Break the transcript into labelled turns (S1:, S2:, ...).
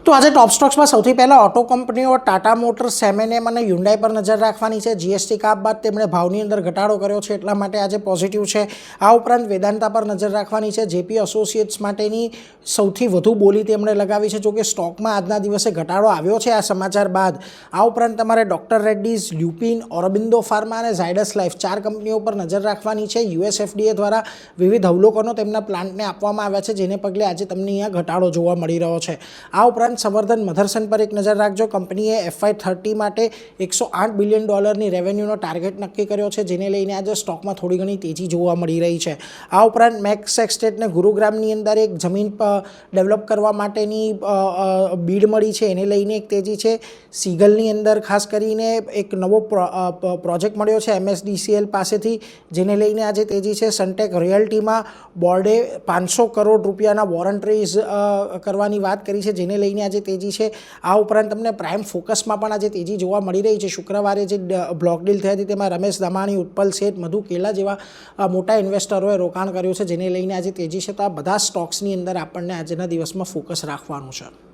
S1: તો આજે ટોપ સ્ટોક્સમાં સૌથી પહેલાં ઓટો કંપનીઓ ટાટા મોટર્સ, એમ&એમ અને હ્યુન્ડાઈ પર નજર રાખવાની છે। જીએસટી કાપ બાદ તેમણે ભાવની અંદર ઘટાડો કર્યો છે, એટલા માટે આજે પોઝિટિવ છે। આ ઉપરાંત વેદાંતા પર નજર રાખવાની છે। જેપી એસોસિએટ્સ માટેની સૌથી વધુ બોલી તેમણે લગાવી છે, જોકે સ્ટોકમાં આજના દિવસે ઘટાડો આવ્યો છે આ સમાચાર બાદ। આ ઉપરાંત તમારે ડૉક્ટર રેડ્ડીઝ, લ્યુપિન, ઓરોબિંદો ફાર્મા અને ઝાયડસ લાઈફ 4 કંપનીઓ પર નજર રાખવાની છે। યુએસ એફડીએ દ્વારા વિવિધ અવલોકનો તેમના પ્લાન્ટને આપવામાં આવ્યા છે, જેને પગલે આજે તમને અહીંયા ઘટાડો જોવા મળી રહ્યો છે। આ ઉપરાંત સંવર્ધન મધરસન પર એક નજર રાખજો। કંપનીએ FY30 માટે $108 બિલિયન રેવન્યુનો ટાર્ગેટ નક્કી કર્યો છે, જેને લઈને આજે સ્ટોકમાં થોડી ઘણી તેજી જોવા મળી રહી છે। આ ઉપરાંત મેક્સ એસ્ટેટને ગુરુગ્રામની અંદર એક જમીન ડેવલપ કરવા માટેની બીડ મળી છે, એને લઈને એક તેજી છે। સીગલની અંદર ખાસ કરીને એક નવો પ્રોજેક્ટ મળ્યો છે MSDCL પાસેથી, જેને લઈને આજે તેજી છે। સનટેક રિયલ્ટીમાં બોર્ડે 500 કરોડ રૂપિયાના વોરંટ રેઝ કરવાની વાત કરી છે, જેને લઈને આજે તેજી છે। આ ઉપરાંત તમને પ્રાઇમ ફોકસમાં પણ આજે તેજી જોવા મળી રહી છે। શુક્રવારે જે બ્લોક ડીલ થઈ હતી તેમાં રમેશ દમાણી, ઉત્પલ શેઠ, મધુ કેલા જેવા મોટા ઇન્વેસ્ટરોએ રોકાણ કર્યું છે, જેને લઈને આજે તેજી છે। તો આ બધા સ્ટોક્સની અંદર આપણને આજના દિવસમાં ફોકસ રાખવાનું છે।